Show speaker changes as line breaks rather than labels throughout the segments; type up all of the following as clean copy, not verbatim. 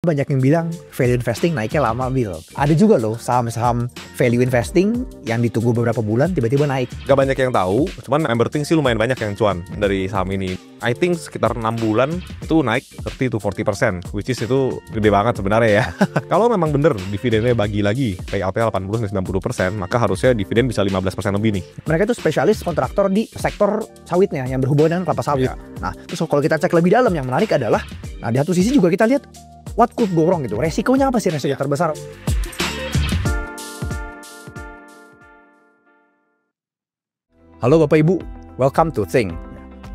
Banyak yang bilang value investing naiknya lama, Bill. Ada juga loh saham-saham value investing yang ditunggu beberapa bulan tiba-tiba naik.
Gak banyak yang tahu, cuman Emberting sih lumayan banyak yang cuan dari saham ini. I think sekitar 6 bulan itu naik 30-40%, which is itu gede banget sebenarnya ya. Kalau memang bener dividennya bagi lagi, payoutnya 80-90%, maka harusnya dividen bisa 15% lebih nih.
Mereka itu spesialis kontraktor di sektor sawitnya yang berhubungan dengan kelapa sawit.
Ya.
Nah, terus kalau kita cek lebih dalam, yang menarik adalah, nah di satu sisi juga kita lihat what could go wrong gitu. Resikonya apa sih, resiko terbesar? Halo Bapak Ibu, welcome to Think.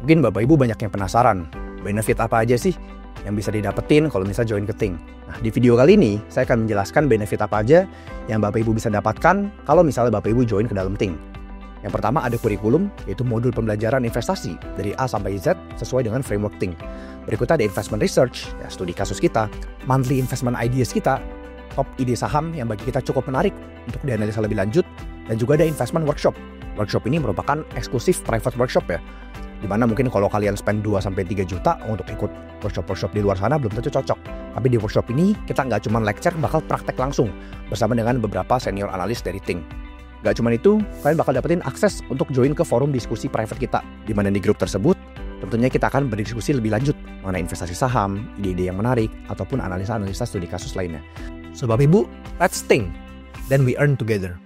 Mungkin Bapak Ibu banyak yang penasaran, benefit apa aja sih yang bisa didapetin kalau misalnya join ke Think. Nah, di video kali ini saya akan menjelaskan benefit apa aja yang Bapak Ibu bisa dapatkan kalau misalnya Bapak Ibu join ke dalam Think. Yang pertama ada kurikulum, yaitu modul pembelajaran investasi dari A sampai Z sesuai dengan framework Think. Berikutnya ada investment research, ya, studi kasus kita, monthly investment ideas kita, top ide saham yang bagi kita cukup menarik untuk dianalisa lebih lanjut, dan juga ada investment workshop. Workshop ini merupakan eksklusif private workshop ya, dimana mungkin kalau kalian spend 2-3 juta untuk ikut workshop-workshop di luar sana belum tentu cocok. Tapi di workshop ini kita nggak cuma lecture, bakal praktek langsung bersama dengan beberapa senior analis dari Think. Gak cuma itu, kalian bakal dapetin akses untuk join ke forum diskusi private kita, di mana di grup tersebut tentunya kita akan berdiskusi lebih lanjut mengenai investasi saham, ide-ide yang menarik, ataupun analisa-analisa studi kasus lainnya. So Bapak Ibu, let's think, then we earn together.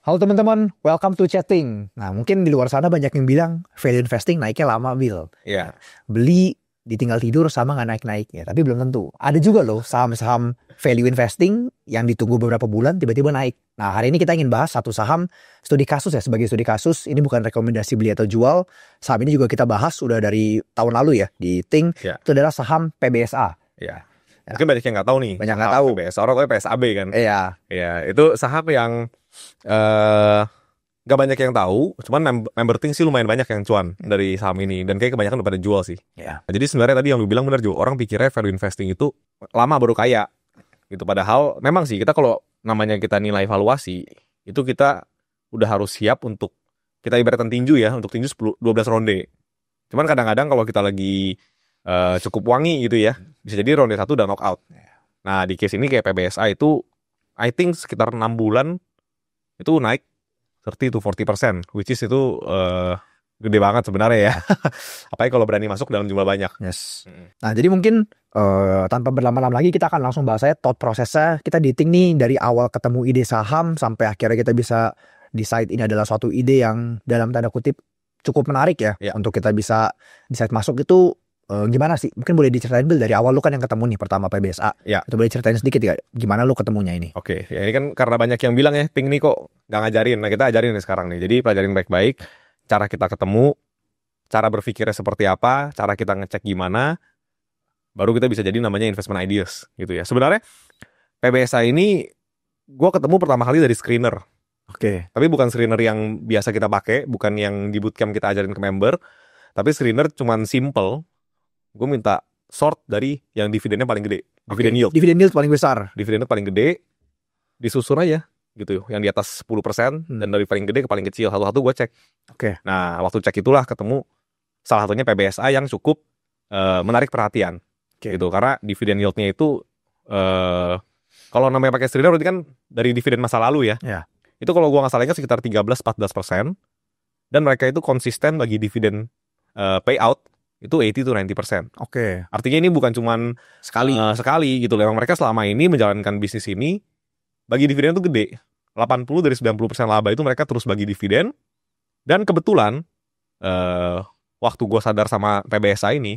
Halo teman-teman, welcome to Chatting. Nah, mungkin di luar sana banyak yang bilang value investing naiknya lama, Bill.
Iya.
Beli ditinggal tidur sama nggak naik-naik ya, tapi belum tentu. Ada juga loh saham-saham value investing yang ditunggu beberapa bulan tiba-tiba naik. Nah, hari ini kita ingin bahas satu saham studi kasus ya, sebagai studi kasus. Ini bukan rekomendasi beli atau jual. Saham ini juga kita bahas sudah dari tahun lalu ya di Think.
Ya.
Itu adalah saham PBSA.
Iya. Mungkin banyak yang nggak tahu nih.
Banyak nggak tahu.
PBS, orang tahu PSAB kan.
Iya.
Iya, itu saham yang gak banyak yang tahu, cuman Emberting sih lumayan banyak yang cuan dari saham ini, dan kayak kebanyakan udah pada jual sih.
Iya.
Jadi sebenarnya tadi yang lu bilang benar juga, orang pikirnya value investing itu lama baru kaya gitu, padahal memang sih kita kalau namanya kita nilai valuasi itu kita udah harus siap untuk, kita ibaratkan tinju ya, untuk tinju 10-12 ronde. Cuman kadang-kadang kalau kita lagi cukup wangi gitu ya, bisa jadi ronde 1 udah knockout. Nah di case ini kayak PBSA itu I think sekitar 6 bulan itu naik 30-40%, which is itu gede banget sebenarnya ya. Apalagi kalau berani masuk dalam jumlah banyak.
Yes. Nah, jadi mungkin tanpa berlama-lama lagi kita akan langsung bahas aja thought prosesnya. Kita dating nih dari awal ketemu ide saham sampai akhirnya kita bisa decide ini adalah suatu ide yang dalam tanda kutip cukup menarik ya. Untuk kita bisa decide masuk itu gimana sih? Mungkin boleh diceritain Bill, dari awal lu kan yang ketemu nih pertama PBSA.
Ya.
Itu boleh ceritain sedikit ya, gimana lu ketemunya ini?
Oke, ya ini kan karena banyak yang bilang ya, Think nih kok gak ngajarin. Nah kita ajarin nih sekarang nih. Jadi pelajarin baik-baik, cara kita ketemu, cara berpikirnya seperti apa, cara kita ngecek gimana, baru kita bisa jadi namanya investment ideas gitu ya. Sebenarnya PBSA ini gue ketemu pertama kali dari screener.
Oke.
Tapi bukan screener yang biasa kita pakai, bukan yang di bootcamp kita ajarin ke member, tapi screener cuman simple. Gue minta sort dari yang dividennya paling gede, dividen yield.
Dividen yield paling besar.
Dividennya paling gede, disusun aja gitu, yang di atas 10%, dan dari paling gede ke paling kecil, satu-satu gue cek.
Oke.
Nah, waktu cek itulah ketemu salah satunya PBSA yang cukup menarik perhatian. Gitu, karena dividen yieldnya itu kalau namanya pakai screener berarti kan dari dividen masa lalu ya.
Ya.
Itu kalau gue nggak salah ingat sekitar 13-14%, dan mereka itu konsisten bagi dividen payout itu 80-90%.
Oke.
Artinya ini bukan cuman sekali gitu. Memang mereka selama ini menjalankan bisnis ini bagi dividen itu gede. 80 dari 90% laba itu mereka terus bagi dividen. Dan kebetulan waktu gue sadar sama PBSA ini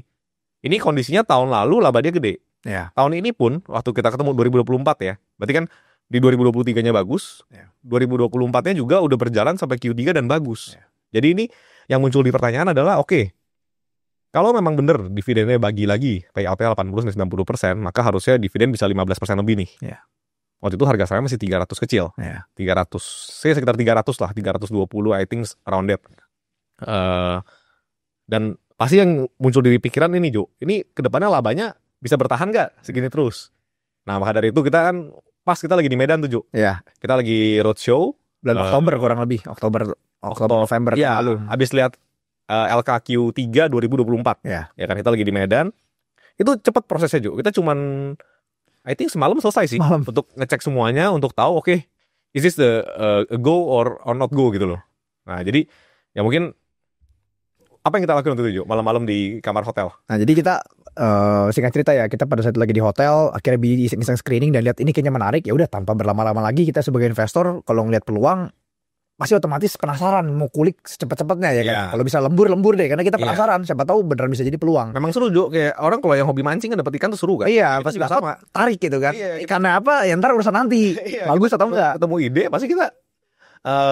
kondisinya tahun lalu laba dia gede.
Ya.
Tahun ini pun waktu kita ketemu 2024 ya. Berarti kan di 2023-nya bagus.
Ya.
2024-nya juga udah berjalan sampai Q3 dan bagus.
Ya.
Jadi ini yang muncul di pertanyaan adalah oke, kalau memang bener dividennya bagi lagi, payoutnya 80-90%, maka harusnya dividen bisa 15% lebih nih.
Yeah.
Waktu itu harga saya masih 300 kecil.
Yeah.
300, sekitar 300 lah, 320 I think around that. Dan pasti yang muncul di pikiran ini Jo, ini kedepannya labanya bisa bertahan gak segini terus? Nah maka dari itu kita kan, pas kita lagi di Medan tuh Jo.
Yeah.
Kita lagi roadshow.
Bulan Oktober kurang lebih, Oktober November
ya,
lalu.
habis lihat LKQ3 2024.
Ya.
Ya kan kita lagi di Medan. Itu cepat prosesnya Jo. Kita cuman I think semalam selesai sih
Malam.
untuk ngecek semuanya untuk tahu oke, is this the a go or not go gitu loh. Nah, jadi ya mungkin apa yang kita lakukan waktu itu Jo? Malam-malam di kamar hotel.
Nah, jadi kita singkat cerita ya, kita pada saat lagi di hotel akhirnya iseng screening dan lihat ini kayaknya menarik, ya udah tanpa berlama-lama lagi kita sebagai investor kalau ngeliat peluang pasti otomatis penasaran mau kulik secepat-cepatnya ya kan.
Iya.
Kalau bisa lembur deh karena kita
Iya.
penasaran, siapa tahu beneran bisa jadi peluang.
Memang seru Jo, kayak orang kalau yang hobi mancing kan dapat ikan tuh seru kan?
Iya,
Kita
pasti
juga
dapat tarik gitu kan.
Iya, kita-
Karena apa? Ya ntar urusan nanti.
Iya,
Bagus atau enggak?
ketemu ide pasti kita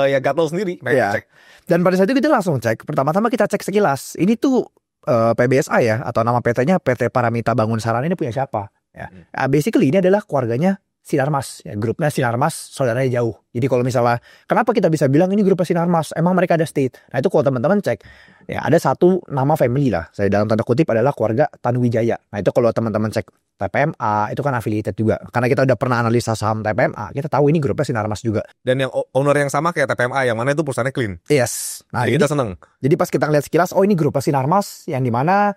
ya gatel sendiri. Pengen
Iya.
cek.
Dan pada saat itu kita langsung cek. Pertama-tama kita cek sekilas. Ini tuh PBSA ya, atau nama PT-nya PT Paramita Bangun Sarana, ini punya siapa? Ya. Basically ini adalah keluarganya Sinarmas, ya, grupnya Sinarmas, saudaranya jauh. Jadi kalau misalnya, kenapa kita bisa bilang ini grupnya Sinarmas? Emang mereka ada state. Nah itu kalau teman-teman cek, ya ada satu nama family lah. Saya dalam tanda kutip adalah keluarga Tanuwijaya. Nah itu kalau teman-teman cek TPMA, itu kan affiliated juga. Karena kita udah pernah analisa saham TPMA, kita tahu ini grupnya Sinarmas juga.
Dan yang owner yang sama kayak TPMA, yang mana itu perusahaannya clean.
Yes. Nah
Jadi
ini,
kita seneng.
jadi pas kita ngeliat sekilas, oh ini grupnya Sinarmas, yang dimana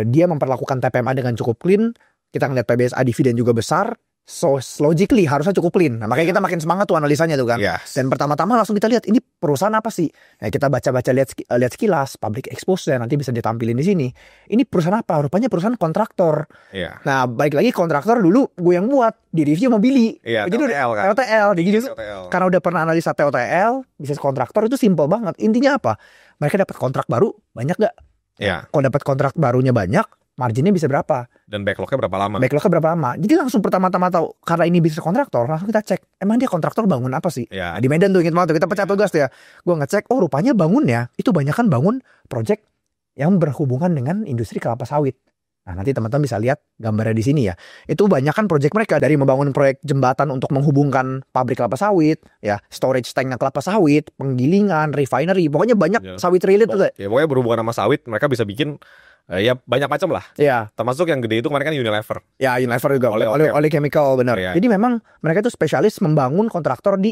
dia memperlakukan TPMA dengan cukup clean. Kita ngeliat PBSA dividen juga besar. So logically harusnya cukup clean. Nah, makanya kita makin semangat tuh analisanya tuh kan.
Yes.
Dan pertama-tama langsung kita lihat ini perusahaan apa sih? Nah, kita baca-baca lihat sekilas public exposure, nanti bisa ditampilin di sini. Ini perusahaan apa? Rupanya perusahaan kontraktor.
Iya.
Nah, baik lagi kontraktor dulu gue yang buat di review mau Billy.
Iya,
Jadi
TOTL kan.
TOTL. Jadi
TOTL.
karena udah pernah analisa TOTL, bisnis kontraktor itu simple banget. Intinya apa? Mereka dapat kontrak baru banyak gak?
Iya.
Kalau dapat kontrak barunya banyak, marginnya bisa berapa?
Dan backlognya berapa lama?
Backlognya berapa lama? Jadi langsung pertama-tama tahu karena ini bisnis kontraktor, langsung kita cek. Emang dia kontraktor bangun apa sih?
Ya.
Nah, di Medan tuh ingat banget tuh, kita pecah tugas tuh ya. Gue ngecek, oh rupanya bangunnya itu banyak kan bangun project yang berhubungan dengan industri kelapa sawit. Nah nanti teman-teman bisa lihat gambarnya di sini ya. Itu banyak kan project mereka dari membangun proyek jembatan untuk menghubungkan pabrik kelapa sawit, ya storage tanknya kelapa sawit, penggilingan, refinery, pokoknya banyak
Ya.
sawit related tuh.
Ya pokoknya berhubungan sama sawit, mereka bisa bikin ya banyak macam lah.
Ya,
Termasuk yang gede itu kemarin kan Unilever.
ya Unilever juga,
Oleh-
oleh chemical benar.
Iya.
Jadi memang mereka itu spesialis membangun kontraktor di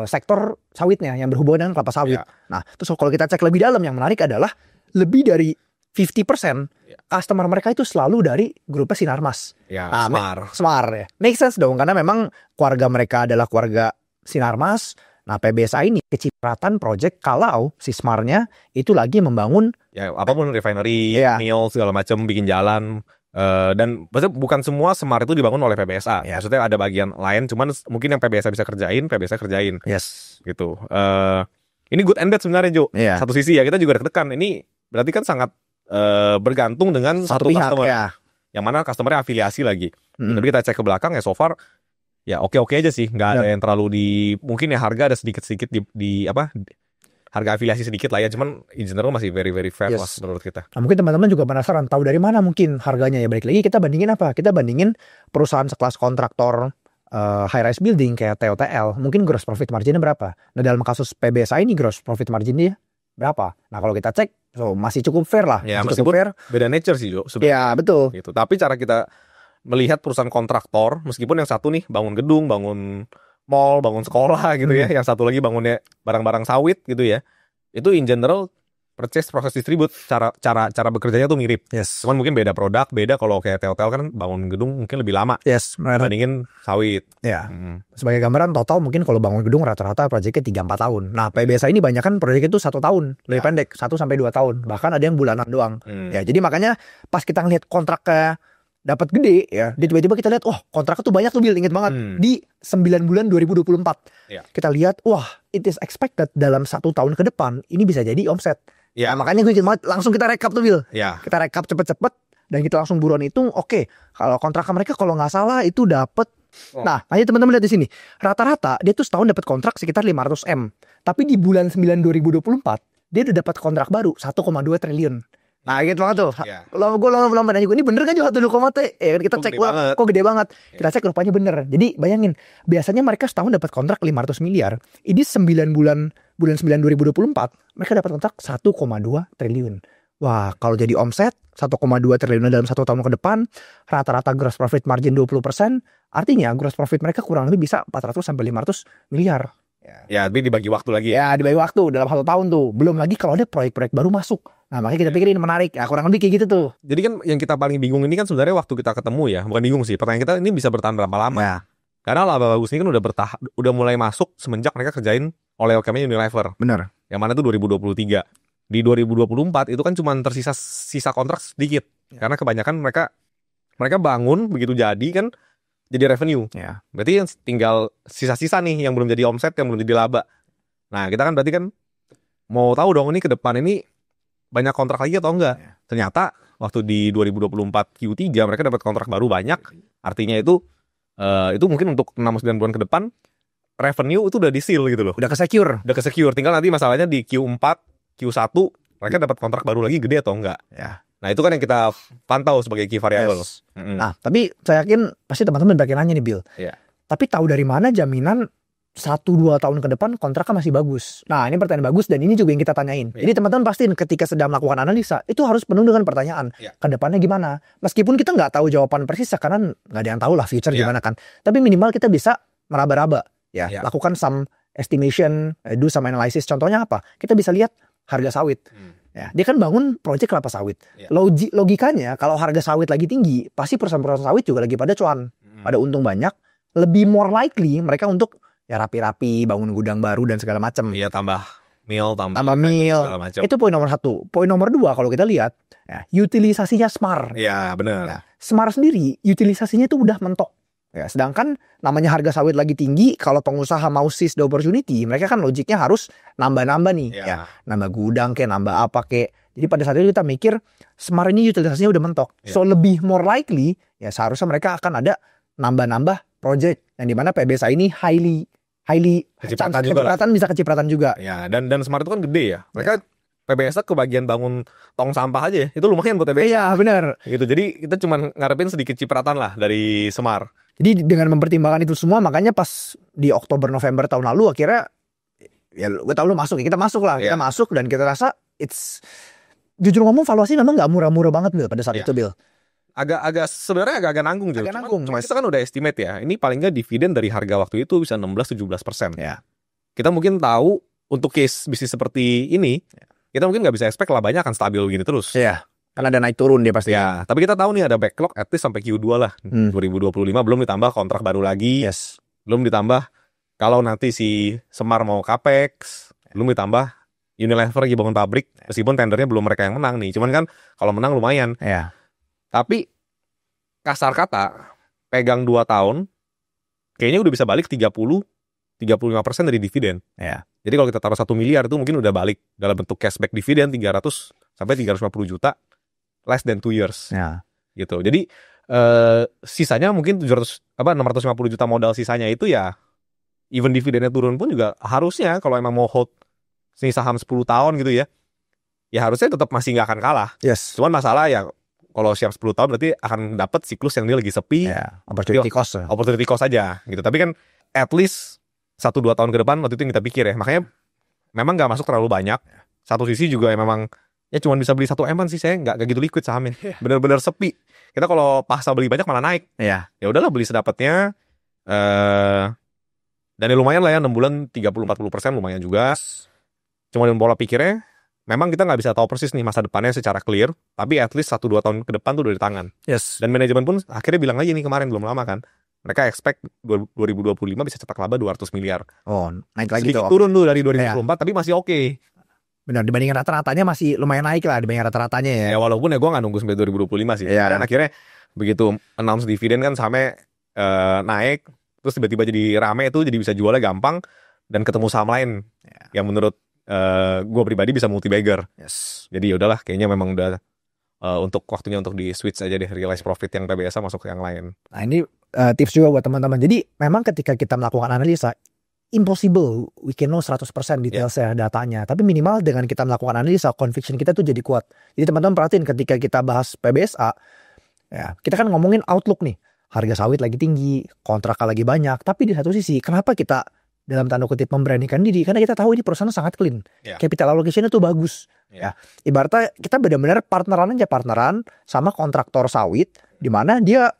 sektor sawitnya yang berhubungan dengan kelapa sawit.
Iya.
Nah, terus kalau kita cek lebih dalam, yang menarik adalah lebih dari 50%
Iya.
customer mereka itu selalu dari grupnya Sinarmas.
Ya,
Ah,
Smart.
Smart ya. Make sense dong, karena memang keluarga mereka adalah keluarga Sinarmas. Nah, PBSA ini kecipratan project kalau si Smartnya itu lagi membangun.
Ya, apapun refinery,
Iya.
mill segala macam, bikin jalan. Dan maksudnya bukan semua Smart itu dibangun oleh PBSA.
Iya.
Maksudnya ada bagian lain, cuman mungkin yang PBSA bisa kerjain, PBSA kerjain
Yes.
gitu. Ini good and bad sebenarnya Jo.
Iya.
Satu sisi ya kita juga deg-degan. Ini berarti kan sangat bergantung dengan satu
pihak
customer.
ya.
Yang mana customernya afiliasi lagi.
Mm.
Tapi kita cek ke belakang ya so far ya oke-oke aja sih, nggak ada yang terlalu mungkin ya harga ada sedikit-sedikit di harga afiliasi sedikit lah ya, cuman in general masih very very fair
Yes.
lah menurut kita.
Nah, mungkin teman-teman juga penasaran tahu dari mana mungkin harganya ya. Balik lagi kita bandingin apa? Kita bandingin perusahaan sekelas kontraktor high rise building kayak TOTL, mungkin gross profit marginnya berapa? Nah, dalam kasus PBSA ini gross profit margin dia berapa? Nah, kalau kita cek masih cukup fair lah.
Ya,
masih cukup fair.
Beda nature sih Jo sebenarnya.
Ya, betul.
Gitu. Tapi cara kita melihat perusahaan kontraktor, meskipun yang satu nih bangun gedung, bangun mall, bangun sekolah gitu ya, yang satu lagi bangunnya barang-barang sawit gitu ya, itu in general purchase proses distribute cara bekerjanya tuh mirip.
Yes.
Cuman mungkin beda produk, beda kalau kayak TOTL kan bangun gedung mungkin lebih lama
Yes, benar.
bandingin sawit.
Ya.
Hmm.
Sebagai gambaran total mungkin kalau bangun gedung rata-rata proyeknya 3-4 tahun. Nah, PBSA ini banyak kan proyeknya itu 1 tahun, lebih pendek, 1-2 tahun. Bahkan ada yang bulanan doang.
Hmm.
Ya, jadi makanya pas kita ngeliat kontraknya dapat gede ya, dia tiba-tiba kita lihat, wah kontraknya tuh banyak tuh Bill, inget banget di 9 bulan 2024.
Ya.
Kita lihat, wah it is expected dalam 1 tahun ke depan ini bisa jadi omset.
Ya.
Nah, makanya gue inget banget, langsung kita rekap tuh Bill.
Ya.
Kita rekap cepet-cepet dan kita langsung buruan hitung, oke, kalau kontrak mereka kalau nggak salah itu dapat.
Oh.
Nah, ayo teman-teman lihat di sini. Rata-rata dia tuh setahun dapat kontrak sekitar 500 M. Tapi di bulan 9 2024 dia udah dapat kontrak baru 1,2 triliun. Nah, gitu banget tuh.
Ya.
Gue lama nanya gue, ini bener kan juga 1,2 T? Ya kan kita
Kok
cek,
gede
wah,
banget.
kok gede banget. Kita cek rupanya bener. Jadi bayangin, biasanya mereka setahun dapat kontrak 500 miliar. Ini 9 bulan 9 2024 mereka dapat kontrak 1,2 triliun. Wah, kalau jadi omset 1,2 triliun dalam 1 tahun ke depan, rata-rata gross profit margin 20%, artinya gross profit mereka kurang lebih bisa 400 sampai 500 miliar.
Ya, tapi dibagi waktu lagi ya.
Ya, dibagi waktu dalam 1 tahun tuh. Belum lagi kalau ada proyek-proyek baru masuk. Nah makanya kita pikirin menarik. Ya kurang lebih kayak gitu tuh.
Jadi kan yang kita paling bingung ini kan sebenarnya waktu kita ketemu ya, bukan bingung sih. Pertanyaan kita ini bisa bertahan berapa lama?
Ya.
Karena laba bagus ini kan udah mulai masuk semenjak mereka kerjain oleochemnya Unilever.
Bener.
Yang mana itu 2023. Di 2024 itu kan cuma tersisa sisa kontrak sedikit. Karena kebanyakan mereka bangun begitu jadi kan jadi revenue.
Ya.
Berarti yang tinggal sisa-sisa nih yang belum jadi omset, yang belum jadi laba. Nah, kita kan berarti kan mau tahu dong ini ke depan ini banyak kontrak lagi atau enggak.
Ya.
Ternyata waktu di 2024 Q3 mereka dapat kontrak baru banyak. Artinya itu mungkin untuk 6-9 bulan ke depan revenue itu udah di seal gitu loh.
Udah ke-secure.
Udah ke-secure. Tinggal nanti masalahnya di Q4, Q1 mereka dapat kontrak baru lagi gede atau enggak.
Ya.
Nah, itu kan yang kita pantau sebagai key variable.
Yes. Nah, tapi saya yakin pasti teman-teman banyak nanya nih Bill.
Iya.
Tapi tahu dari mana jaminan 1-2 tahun ke depan kontraknya masih bagus? Nah, ini pertanyaan bagus dan ini juga yang kita tanyain.
Iya.
Jadi teman-teman pastiin ketika sedang melakukan analisa, itu harus penuh dengan pertanyaan.
Iya.
Ke depannya gimana? Meskipun kita nggak tahu jawaban persis, karena nggak ada yang tahu lah future
Iya.
gimana kan. Tapi minimal kita bisa meraba-raba. Ya,
Iya.
lakukan some estimation, do some analysis. Contohnya apa? Kita bisa lihat harga sawit. Ya, dia kan bangun proyek kelapa sawit.
Iya.
Logikanya kalau harga sawit lagi tinggi, pasti perusahaan-perusahaan sawit juga lagi pada cuan, pada untung banyak. Lebih more likely mereka untuk ya rapi-rapi, bangun gudang baru dan segala macam.
Iya, tambah meal, tambah
meal.
segala macam.
Itu poin nomor 1. Poin nomor 2 kalau kita lihat, ya, utilisasinya smart.
Iya, benar.
Ya, smart sendiri utilisasinya itu udah mentok. Ya, sedangkan namanya harga sawit lagi tinggi, kalau pengusaha mau seize the opportunity, mereka kan logiknya harus nambah-nambah nih.
Iya.
Ya, nambah gudang kayak, nambah apa kayak. Jadi pada saat itu kita mikir smart ini utilisasinya udah mentok.
Iya.
So lebih more likely ya seharusnya mereka akan ada nambah-nambah project yang dimana PBSA ini highly
Kecipratan
bisa kecipratan juga.
Ya, dan Smart itu kan gede ya. Mereka PBSA kebagian bangun tong sampah aja ya. Itu lumayan buat PBSA.
Iya benar.
Gitu. Jadi kita cuma ngarepin sedikit cipratan lah dari Semar.
Jadi dengan mempertimbangkan itu semua, makanya pas di Oktober November tahun lalu akhirnya ya gue tau lu masuk ya, kita masuk lah. Kita masuk dan kita rasa jujur ngomong valuasi memang nggak murah-murah banget Bill pada saat itu Bill.
Sebenarnya agak nanggung juga. Cuma kita kan udah estimate ya. Ini paling nggak dividen dari harga waktu itu bisa 16-17%.
Ya.
Kita mungkin tahu untuk case bisnis seperti ini, kita mungkin nggak bisa expect labanya akan stabil begini terus.
Iya. Karena ada naik turun dia pasti.
Ya, tapi kita tahu nih ada backlog at least sampai Q2 lah. 2025 belum ditambah kontrak baru lagi.
Yes.
Belum ditambah kalau nanti si Semar mau capex, belum ditambah Unilever lagi bangun pabrik, meskipun tendernya belum mereka yang menang nih. Cuman kan kalau menang lumayan.
Ya.
Tapi kasar kata, pegang 2 tahun, kayaknya udah bisa balik 30-35% dari dividen.
Ya.
Jadi kalau kita taruh 1 miliar itu mungkin udah balik dalam bentuk cashback dividen 300 sampai 350 juta less than 2 years.
Ya.
Gitu. Jadi sisanya mungkin 650 juta modal sisanya itu ya even dividennya turun pun juga harusnya kalau emang mau hold saham 10 tahun gitu ya harusnya tetap masih nggak akan kalah.
Yes.
Cuman masalah ya kalau siap 10 tahun berarti akan dapat siklus yang dia lagi sepi.
Ya. Opportunity cost.
Opportunity cost aja gitu. Tapi kan at least 1-2 tahun ke depan waktu itu yang kita pikir ya. Makanya memang nggak masuk terlalu banyak. Satu sisi juga ya memang ya cuma bisa beli 1 M sih, saya nggak gitu liquid sahamnya. Bener-bener sepi. Kita kalau paksa beli banyak malah naik.
Iya.
Ya udahlah beli sedapatnya. Dan ya lumayan lah ya 6 bulan 30-40% lumayan juga. Cuma dengan pola pikirnya memang kita nggak bisa tahu persis nih masa depannya secara clear, tapi at least 1-2 tahun ke depan tuh udah di tangan.
Yes.
Dan manajemen pun akhirnya bilang lagi nih kemarin belum lama kan, mereka expect 2025 bisa cetak laba 200 miliar.
Oh, naik lagi
sedikit
tuh.
Turun tuh dari 2024 tapi masih oke.
Benar, dibandingkan rata-ratanya masih lumayan naik lah dibandingkan rata-ratanya ya.
Ya walaupun ya gue nggak nunggu sampai 2025 sih.
Ya.
Dan akhirnya begitu announce dividen kan sampai naik, terus tiba-tiba jadi rame itu jadi bisa jualnya gampang dan ketemu saham lain yang menurut gue pribadi bisa multi bagger.
Yes.
Jadi yaudahlah kayaknya memang udah untuk waktunya untuk di switch aja deh realize profit yang PBSA masuk ke yang lain.
Nah ini tips juga buat teman-teman. Jadi memang ketika kita melakukan analisa impossible we can know 100% detailsnya datanya. Tapi minimal dengan kita melakukan analisa conviction kita tuh jadi kuat. Jadi teman-teman perhatiin ketika kita bahas PBSA ya kita kan ngomongin outlook nih. Harga sawit lagi tinggi, kontrak lagi banyak. Tapi di satu sisi kenapa kita dalam tanda kutip memberanikan diri, karena kita tahu ini perusahaan sangat clean. Capital allocation itu bagus. Ya. Ibaratnya kita benar-benar partneran sama kontraktor sawit, di mana dia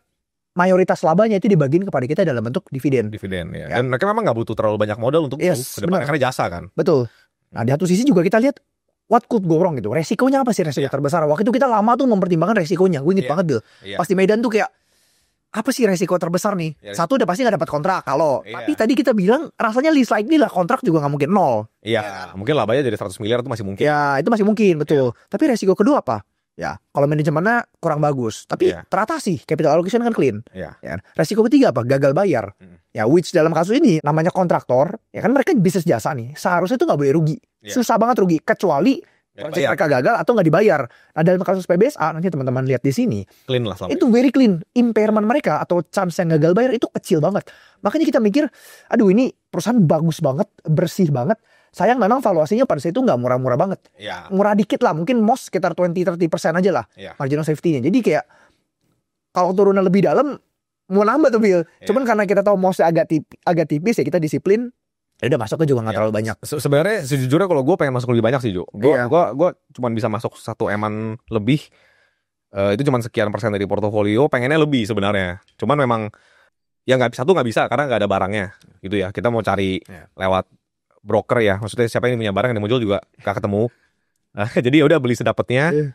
mayoritas labanya itu dibagiin kepada kita dalam bentuk dividen.
Ya. Dan mereka memang nggak butuh terlalu banyak modal untuk karena jasa kan.
Betul. Nah di satu sisi juga kita lihat what could go wrong gitu. Resikonya apa sih resiko terbesar? Waktu itu kita lama tuh mempertimbangkan resikonya. Gue inget banget Bill. Pas di Medan tuh kayak apa sih resiko terbesar nih? Satu udah pasti gak dapat kontrak kalau. Tapi tadi kita bilang rasanya least likely lah kontrak juga gak mungkin nol.
Iya, mungkin labanya jadi 100 miliar itu masih mungkin.
Ya, itu masih mungkin, betul. Tapi resiko kedua apa? Ya, kalau manajemennya kurang bagus, tapi teratasi, capital allocation kan clean. Ya. Resiko ketiga apa? Gagal bayar. Ya, which dalam kasus ini namanya kontraktor, ya kan mereka bisnis jasa nih. Seharusnya itu nggak boleh rugi. Susah banget rugi, kecuali proyek mereka gagal atau nggak dibayar. Nah, dalam kasus PBSA nanti teman-teman lihat di sini,
clean lah
itu very clean. Impairment mereka atau chance yang gagal bayar itu kecil banget. Makanya kita mikir, aduh ini perusahaan bagus banget, bersih banget. Sayang memang valuasinya pada saat itu nggak murah-murah banget. Murah dikit lah, mungkin most sekitar 20-30% aja lah margin of safety-nya. Jadi kayak kalau turunnya lebih dalam mau nambah tuh Bill. Cuman karena kita tahu mostnya agak tipis ya kita disiplin. Ya udah masuknya juga nggak terlalu banyak.
Sebenarnya sejujurnya kalau gue pengen masuk lebih banyak sih Jo. Gue cuma bisa masuk 1 eman lebih. Itu cuma sekian persen dari portofolio. Pengennya lebih sebenarnya. Cuman memang ya nggak bisa karena nggak ada barangnya gitu ya. Kita mau cari lewat broker ya, maksudnya siapa yang punya barang yang mau jual juga gak ketemu. Jadi ya udah beli sedapatnya.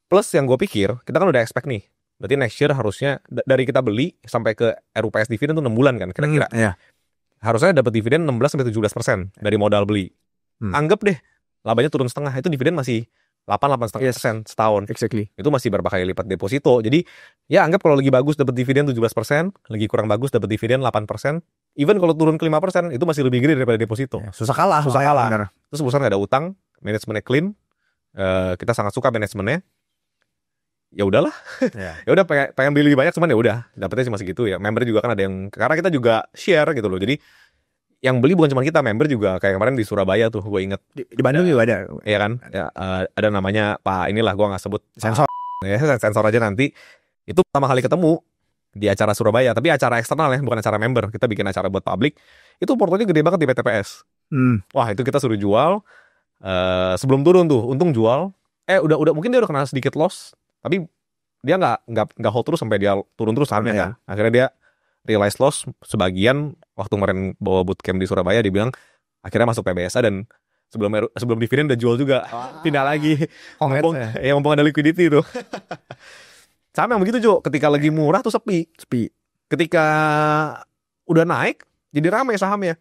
Plus yang gue pikir kita kan udah expect nih. Berarti next year harusnya dari kita beli sampai ke RUPS dividen tuh 6 bulan kan kira-kira. Harusnya dapat dividen 16-17% dari modal beli. Anggap deh labanya turun setengah, itu dividen masih 8-8,5% setahun.
Exactly.
Itu masih berapa kali lipat deposito. Jadi ya anggap kalau lagi bagus dapat dividen 17%, lagi kurang bagus dapat dividen 8%. Even kalau turun ke 5% itu masih lebih gede daripada deposito.
Susah kalah. Bener.
Terus perusahaan gak ada utang, manajemennya clean. Kita sangat suka manajemennya. Ya udahlah. Ya udah pengen beli lebih banyak, cuman ya udah dapetnya cuma segitu ya. Member juga kan ada yang, karena kita juga share gitu loh. Jadi yang beli bukan cuma kita, member juga. Kayak kemarin di Surabaya tuh gue inget
di Bandung juga ada.
Iya kan ya, ada namanya Pak inilah, gue gak sebut sensor ya, sensor aja nanti. Itu pertama kali ketemu di acara Surabaya, tapi acara eksternal ya, bukan acara member. Kita bikin acara buat publik. Itu portonya gede banget di PTPS. Wah itu kita suruh jual sebelum turun tuh, untung jual. Udah mungkin dia udah kena sedikit loss, tapi dia nggak hold terus sampai dia turun terus sahamnya kan. Akhirnya dia realize loss sebagian. Waktu kemarin bawa bootcamp di Surabaya dia bilang akhirnya masuk PBSA, dan sebelum dividen udah jual juga. Pindah lagi. Mumpung ada liquidity tuh. Sama yang begitu Jo, ketika lagi murah tuh sepi. Ketika udah naik jadi ramai sahamnya.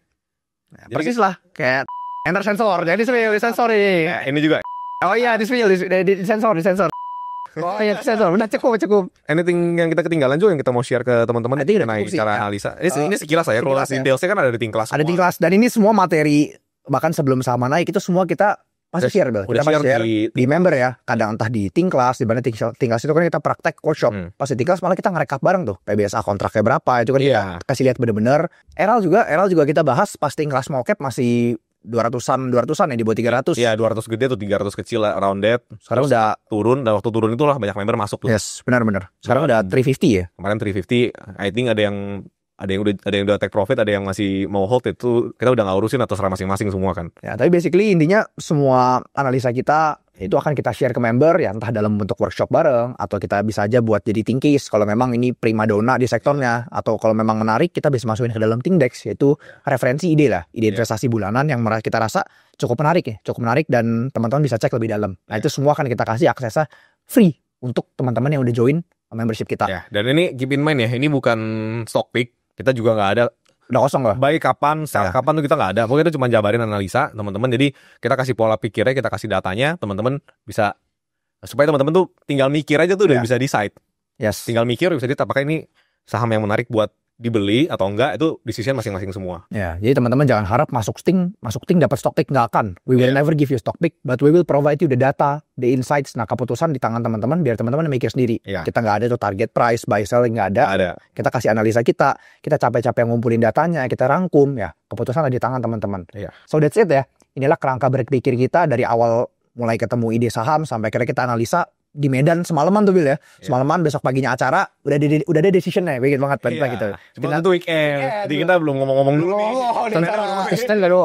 Persis lah kayak enter sensor. Jadi sensor ini.
Ini juga.
Oh iya, di sensor. Oh iya, sensor. Udah cukup.
Anything yang kita ketinggalan Jo yang kita mau share ke teman-teman mengenai cara analisa. Ini sekilas saya. Kalau detailsnya kan ada di Tingkelas.
Ada Tingkelas, dan ini semua materi bahkan sebelum saham naik itu semua kita pasti share, Bel. Kita pasti share di member ya. Kadang entah di Tingkelas, di mana Tingkelas itu kan kita praktek workshop. Pas di Tingkelas malah kita ngerekap bareng tuh. PBSA kontraknya berapa, itu kan kita kasih lihat bener-bener. Eral juga kita bahas pas Tingkelas mau cap masih 200-an ya, di bawah 300.
Iya, 200 gede tuh 300 kecil lah, around that.
Sekarang udah
turun, dan waktu turun itulah banyak member masuk tuh.
Yes, benar. Sekarang udah 350 ya.
Kemarin 350, I think ada yang udah take profit, ada yang masih mau hold. Itu kita udah nggak urusin atau serah masing-masing semua kan.
Ya, tapi basically intinya semua analisa kita itu akan kita share ke member ya, entah dalam bentuk workshop bareng atau kita bisa aja buat jadi think case kalau memang ini primadona di sektornya, atau kalau memang menarik kita bisa masukin ke dalam Thinkdex, yaitu referensi ide investasi bulanan yang kita rasa cukup menarik dan teman-teman bisa cek lebih dalam. Nah itu semua akan kita kasih aksesnya free untuk teman-teman yang udah join membership kita.
Ya, dan ini keep in mind ya, ini bukan stock pick. Kita juga nggak ada,
udah kosong lah.
Baik kapan tuh kita nggak ada. Pokoknya itu cuma jabarin analisa teman-teman. Jadi kita kasih pola pikirnya, kita kasih datanya, teman-teman bisa, supaya teman-teman tuh tinggal mikir aja tuh udah bisa decide.
Yes.
Tinggal mikir bisa apakah ini saham yang menarik buat dibeli atau enggak, itu decision masing-masing semua.
Ya, jadi teman-teman jangan harap masuk ting dapat stock pick, nggak akan. We will never give you stock pick, but we will provide you the data, the insights. Nah, keputusan di tangan teman-teman biar teman-teman mikir sendiri. Kita nggak ada tuh target price, buy selling, nggak ada. Kita kasih analisa kita capek-capek ngumpulin datanya, kita rangkum ya. Keputusan ada di tangan teman-teman. So that's it ya. Inilah kerangka berpikir kita dari awal mulai ketemu ide saham sampai akhirnya kita analisa di Medan semalaman tuh Bil ya. Semalaman, besok paginya acara udah ada decisionnya, bikin banget gitu.
Cuma itu weekend. Jadi kita belum ngomong-ngomong dulu.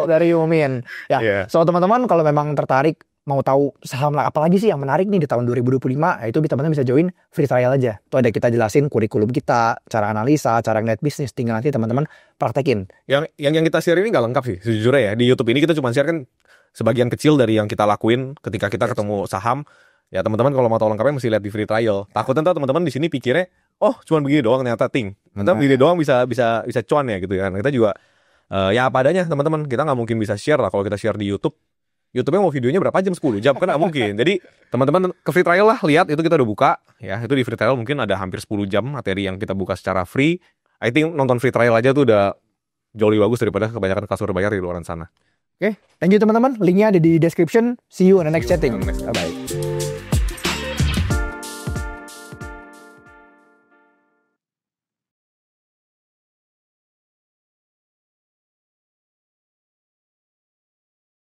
Dari umumin. Ya. So teman-teman kalau memang tertarik mau tahu saham apa lagi sih yang menarik nih di tahun 2025, itu teman-teman bisa join free trial aja. Tuh ada kita jelasin kurikulum kita, cara analisa, cara ngeliat bisnis, tinggal nanti teman-teman praktekin.
Yang kita share ini nggak lengkap sih sejujurnya ya. Di YouTube ini kita cuma share kan sebagian kecil dari yang kita lakuin ketika kita ketemu saham. Ya teman-teman kalau mau tahu lengkapnya mesti lihat di free trial. Takutnya ntar teman-teman di sini pikirnya, oh cuma begini doang ternyata ternyata begini doang bisa cuan ya gitu ya. Nah, kita juga ya apa adanya teman-teman. Kita nggak mungkin bisa share lah kalau kita share di YouTube. YouTube-nya mau videonya berapa jam, 10 jam kan nggak mungkin. Jadi teman-teman ke free trial lah, lihat itu kita udah buka ya. Itu di free trial mungkin ada hampir 10 jam materi yang kita buka secara free. I think nonton free trial aja tuh udah jauh lebih bagus daripada kebanyakan kasur bayar di luar sana.
Oke, thank you teman-teman. Linknya ada di description. See you on the next chatting. Bye-bye.